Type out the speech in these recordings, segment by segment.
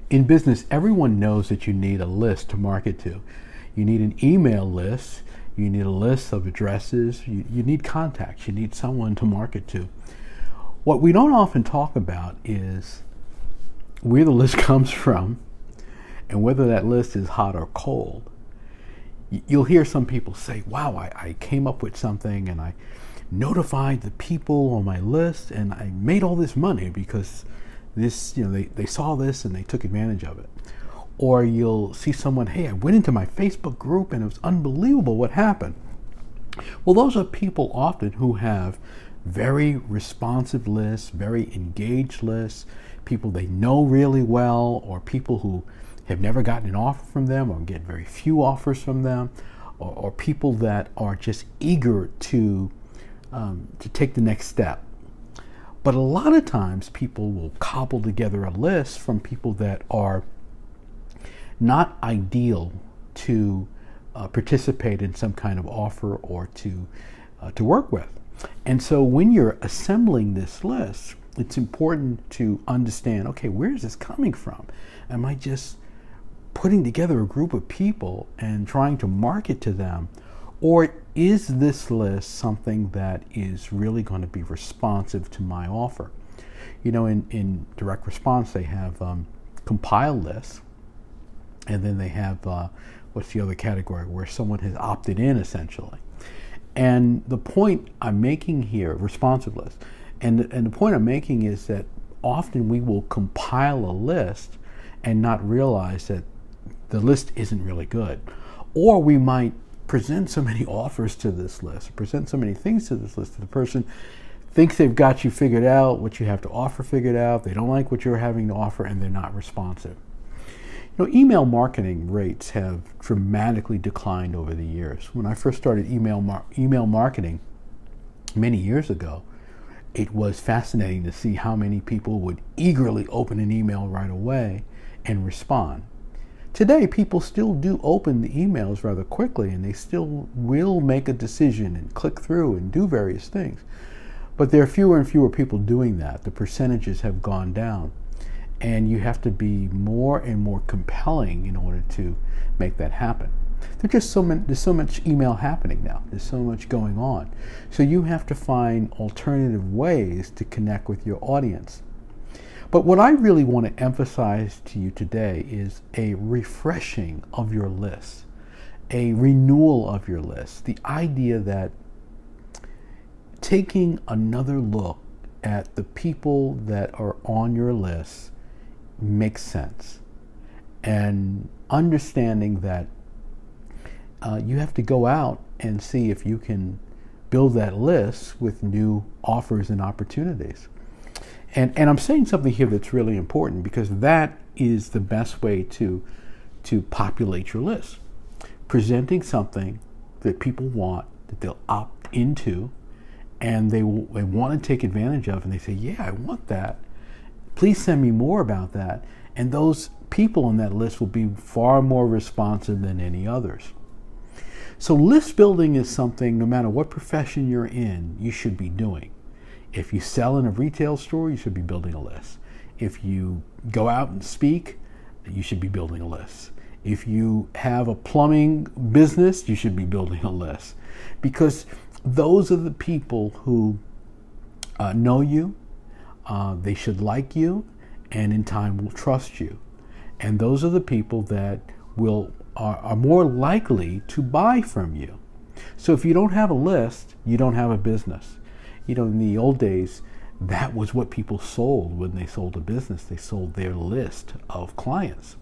In business, everyone knows that you need a list to market to. You need an email list, you need a list of addresses, you need contacts, you need someone to market to. What we don't often talk about is where the list comes from and whether that list is hot or cold. You'll hear some people say, wow, I came up with something and I notified the people on my list and I made all this money because this, they saw this and they took advantage of it. Or you'll see someone, hey, I went into my Facebook group and it was unbelievable what happened. Well, those are people often who have very responsive lists, very engaged lists, people they know really well, or people who have never gotten an offer from them or get very few offers from them, or people that are just eager to take the next step. But a lot of times people will cobble together a list from people that are not ideal to participate in some kind of offer or to work with. And so when you're assembling this list, it's important to understand, okay, where is this coming from? Am I just putting together a group of people and trying to market to them? Or is this list something that is really going to be responsive to my offer? In direct response, they have compile lists, and then they have, what's the other category, where someone has opted in, essentially. And the point I'm making here, responsive list, and the point I'm making is that often we will compile a list and not realize that the list isn't really good. Or we might present so many offers to this list, present so many things to this list that the person thinks they've got you figured out, what you have to offer figured out, they don't like what you're having to offer, and they're not responsive. Email marketing rates have dramatically declined over the years. When I first started email marketing many years ago, it was fascinating to see how many people would eagerly open an email right away and respond. Today, people still do open the emails rather quickly, and they still will make a decision and click through and do various things. But there are fewer and fewer people doing that. The percentages have gone down. And you have to be more and more compelling in order to make that happen. There's so much email happening now. There's so much going on. So you have to find alternative ways to connect with your audience. But what I really want to emphasize to you today is a refreshing of your list, a renewal of your list. The idea that taking another look at the people that are on your list makes sense, and understanding that you have to go out and see if you can build that list with new offers and opportunities. And I'm saying something here that's really important, because that is the best way to populate your list. Presenting something that people want, that they'll opt into, and they want to take advantage of, and they say, yeah, I want that. Please send me more about that. And those people on that list will be far more responsive than any others. So list building is something, no matter what profession you're in, you should be doing. If you sell in a retail store, you should be building a list. If you go out and speak, you should be building a list. If you have a plumbing business, you should be building a list. Because those are the people who know you, they should like you, and in time will trust you. And those are the people that are more likely to buy from you. So if you don't have a list, you don't have a business. In the old days, that was what people sold when they sold a business. They sold their list of clients.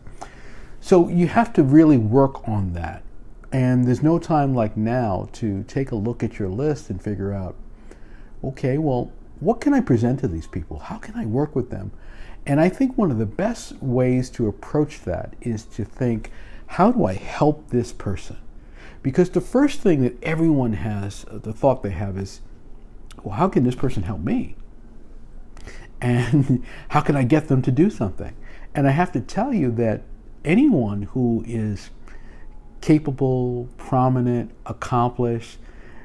So you have to really work on that. And there's no time like now to take a look at your list and figure out, okay, well, what can I present to these people? How can I work with them? And I think one of the best ways to approach that is to think, how do I help this person? Because the first thing that everyone has, the thought they have is, well, how can this person help me? And how can I get them to do something? And I have to tell you that anyone who is capable, prominent, accomplished,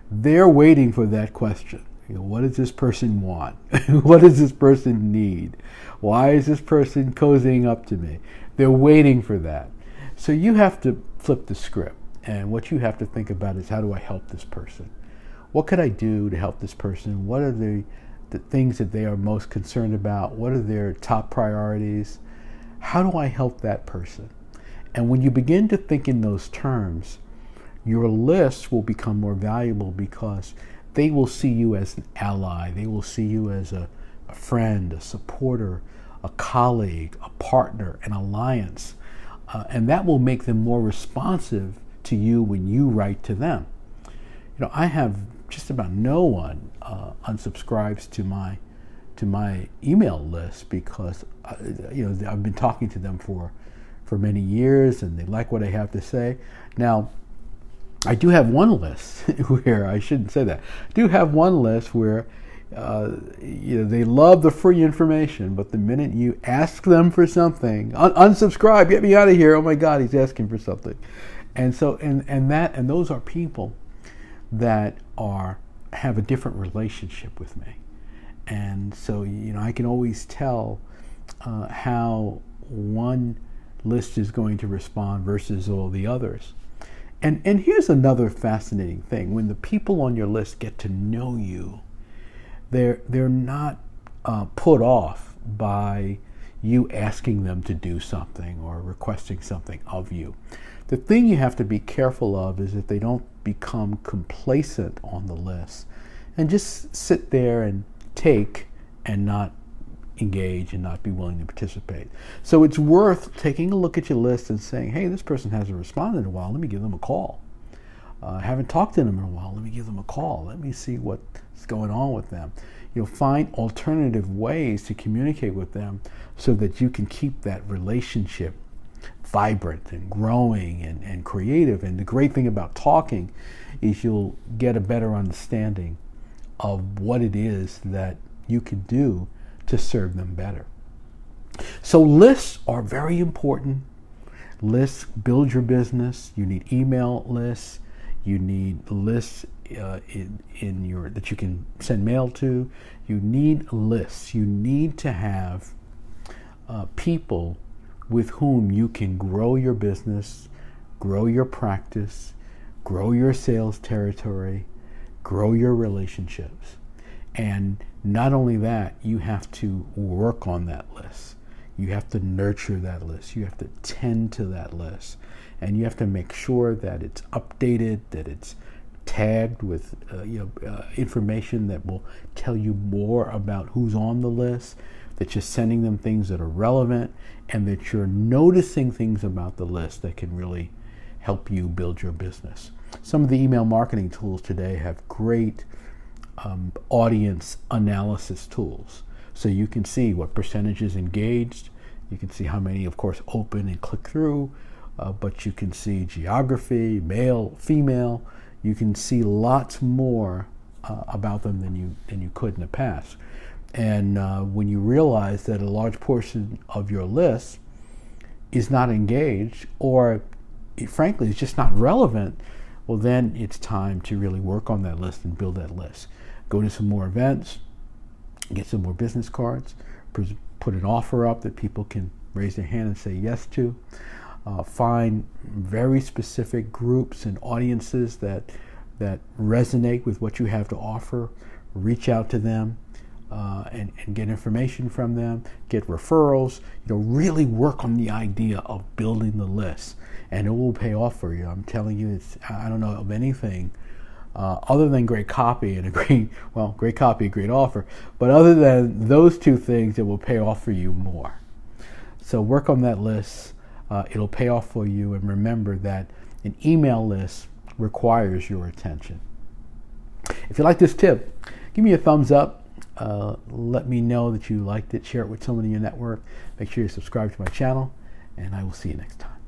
they're waiting for that question. What does this person want? What does this person need? Why is this person cozying up to me? They're waiting for that. So you have to flip the script. And what you have to think about is, how do I help this person? What could I do to help this person? What are the things that they are most concerned about? What are their top priorities? How do I help that person? And when you begin to think in those terms, your list will become more valuable, because they will see you as an ally. They will see you as a friend, a supporter, a colleague, a partner, an alliance. And that will make them more responsive to you when you write to them. I have just about no one unsubscribes to my email list, because I've been talking to them for many years, and they like what I have to say. Now, I do have one list where, I shouldn't say that. I do have one list where they love the free information, but the minute you ask them for something, unsubscribe, get me out of here. Oh my God, he's asking for something. And so, and those are people that have a different relationship with me. And so, I can always tell how one list is going to respond versus all the others. And here's another fascinating thing. When the people on your list get to know you, they're not put off by you asking them to do something or requesting something of you. The thing you have to be careful of is that they don't become complacent on the list and just sit there and take and not engage and not be willing to participate. So it's worth taking a look at your list and saying, hey, this person hasn't responded in a while. Let me give them a call. I haven't talked to them in a while. Let me give them a call. Let me see what's going on with them. Find alternative ways to communicate with them so that you can keep that relationship vibrant and growing and creative. And the great thing about talking is you'll get a better understanding of what it is that you can do to serve them better. So lists are very important. Lists build your business. You need email lists. You need lists that you can send mail to. You need lists. You need to have people with whom you can grow your business, grow your practice, grow your sales territory, grow your relationships. And not only that, you have to work on that list. You have to nurture that list. You have to tend to that list. And you have to make sure that it's updated, that it's tagged with information that will tell you more about who's on the list, that you're sending them things that are relevant, and that you're noticing things about the list that can really help you build your business. Some of the email marketing tools today have great audience analysis tools. So you can see what percentage is engaged. You can see how many, of course, open and click through, but you can see geography, male, female. You can see lots more about them than you could in the past. And when you realize that a large portion of your list is not engaged, or frankly, it's just not relevant, well, then it's time to really work on that list and build that list. Go to some more events, get some more business cards, put an offer up that people can raise their hand and say yes to. Find very specific groups and audiences that resonate with what you have to offer. Reach out to them and get information from them, get referrals. Really work on the idea of building the list, and it will pay off for you. I'm telling you, I don't know of anything other than great copy and great copy, great offer, but other than those two things, it will pay off for you more. So work on that list. It'll pay off for you, and remember that an email list requires your attention. If you like this tip, give me a thumbs up. Let me know that you liked it. Share it with someone in your network. Make sure you subscribe to my channel, and I will see you next time.